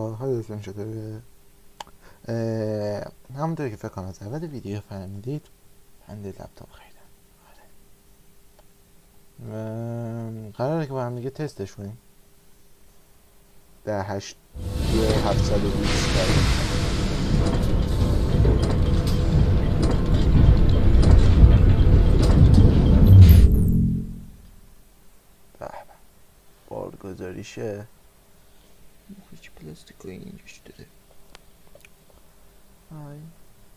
بچه‌ها، حالتون چطوره؟ همونطوری که فکر کنم از اول ویدیو فهمیدید من لپتاپ خریدم. قراره که با هم دیگه تستش کنیم در 720 بارگذاریشه هیچ پلاستیکایی اینجاش داره.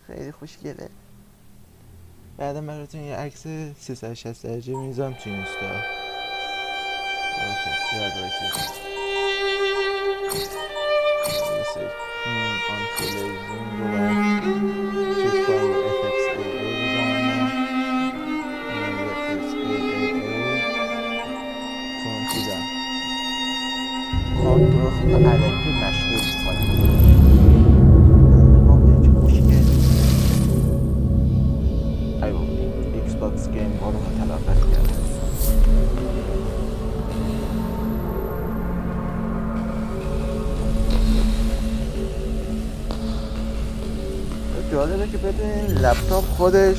خیلی خوشگله. بعدم براتون یه عکس 360 درجه میذارم تو اینستا. اوکی یاد باشید آن تلویزیون رو چیز کنم رو FXAA بزنم چون چیزم کارت گرافیک رو علکی مشغول کنم. ایکس باکس گیم ها رو متلقف کردم. جالبه که بدونین لپتاپ خودش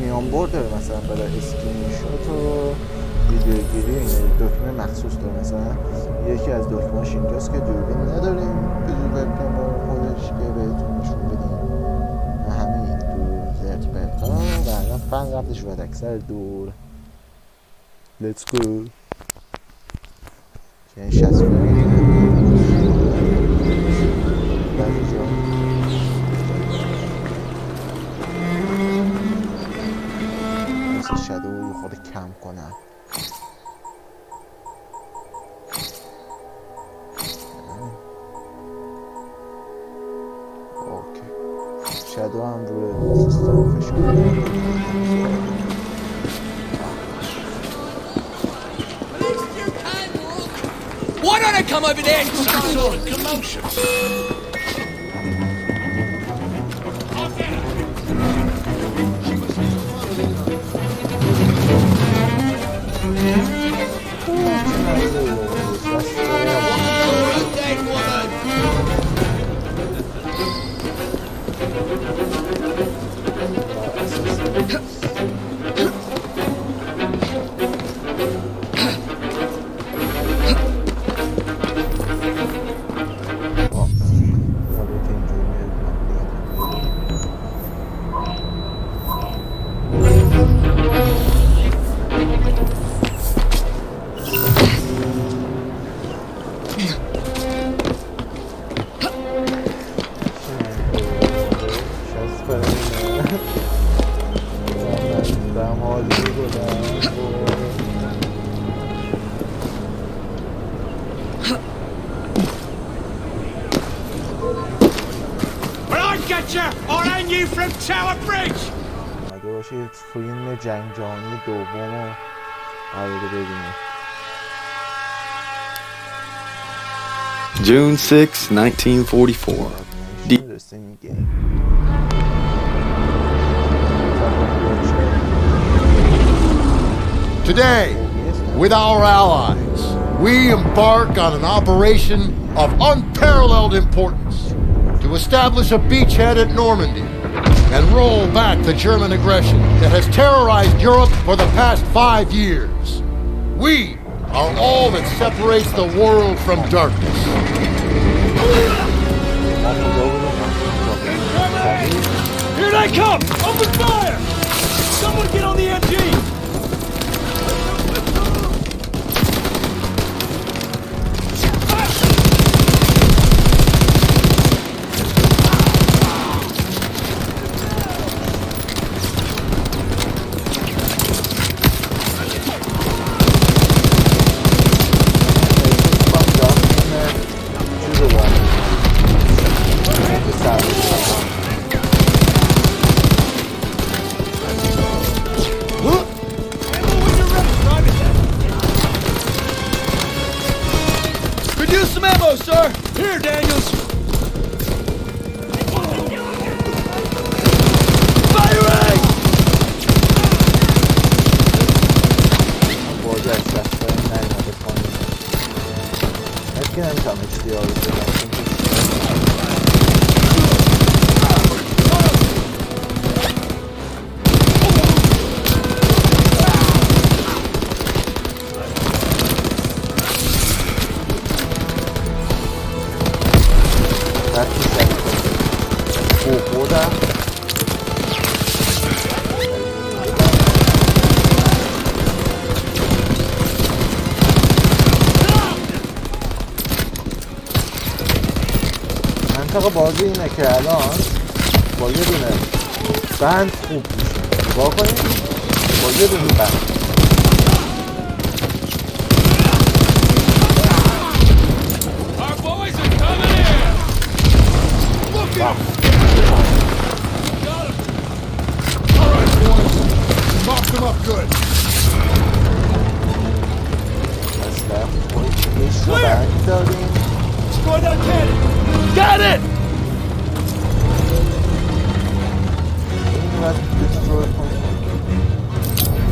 میان برد داره، مثلا برای اسکرین شات و ویدیوگیری دکمه مخصوص داره. مثلا یکی از دکمه‌اش اینجاست که دوربین نداریم به جور وبکم خودش که بهتون نشون بدیم. همه این دور زرت پرتا و الان فن قبلش باید اکثر دور. لیتس گو. که این 60 فریم شادو رو خود کم کنم. اوکی شادو هم روی سیستم فشار. Why don't I come over there? Some sort of commotion. اگه باشید فیلم جنگ جهانی دوم رو قراره ببینید. June 6, 1944. Today, with our allies, we embark on an operation of unparalleled importance to establish a beachhead at Normandy and roll back the German aggression that has terrorized Europe for the past 5 years. We are all that separates the world from darkness. Here they come! Open fire! Someone get on the MG! Sir, here, Daniels. Firing! که نمیتونم HDR رو بزنم رفتی شدید خوردم منطقه بازی اینه که الان با یه دونه بند خوب میشه با کنیم با یه دونه بند Them up good. Clear! Destroy that cannon! Got it!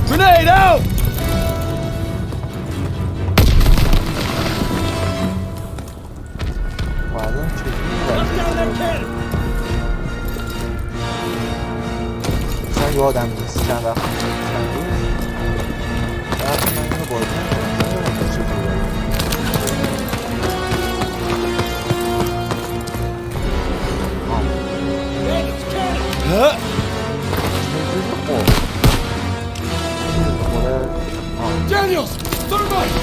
Grenade out! Knock down that cannon! یادم نیست چند وقت چند روز من اینو بازی نکنم Daniels! Thermite!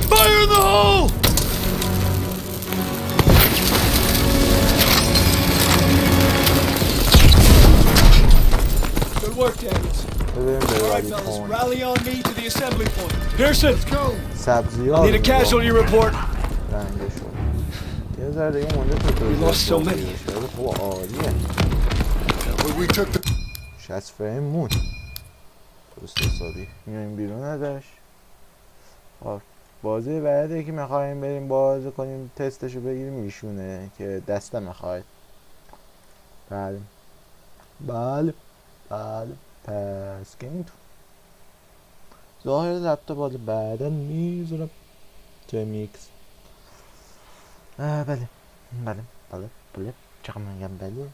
Fire in the hole! Good work, Daniels. All right, fellas, rally on me to the assembly point. Pearson, let's go. Need a casualty report. یه ذره دیگه مونده تو We lost so many. خوب عالیه We took the 60 فریم مون درست حسابی میایم بیرون ازش. بازی بعدی که میخوایم بریم بازی کنیم تستشو بگیریم میشونه که دسته میخواد. بله بله بله پس گیم تو ظاهر لپتاب بالا بعدا میذارم توی میکس. بله بله بله بله چقدر من میگم بله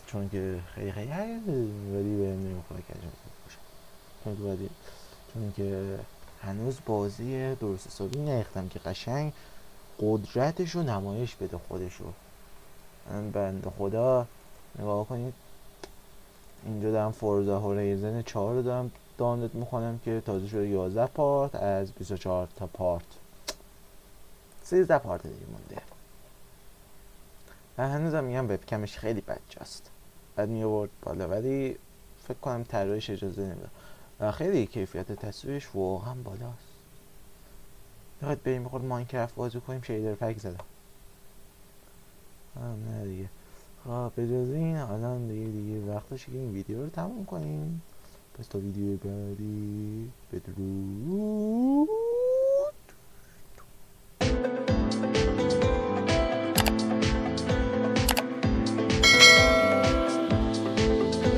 چون که خیلی ولی به نمیخواه که اجازه باشه چون که هنوز بازی درست حسابی نریختم که قشنگ قدرتشو نمایش بده خودشو. من بنده خدا نگاه کنید اینجا دارم فورزا هوریزن 4 رو دارم دانلود میکنم که تازه شده 11 پارت از 24 تا پارت 13 پارت دیگه مونده. من هنوزم میگم وبکمش خیلی بجاست بعد میورد بالا ولی فکر کنم طراحیش اجازه نمیده و خیلی کیفیت تصویرش واقعا بالاست. میخواید بریم بخور ماینکرافت بازی کنیم شیدر پک زدم نه دیگه. خب اجازه این الان دیگه وقتشه که این ویدیو رو تموم کنیم. پس تا ویدیو بعدی بدرود.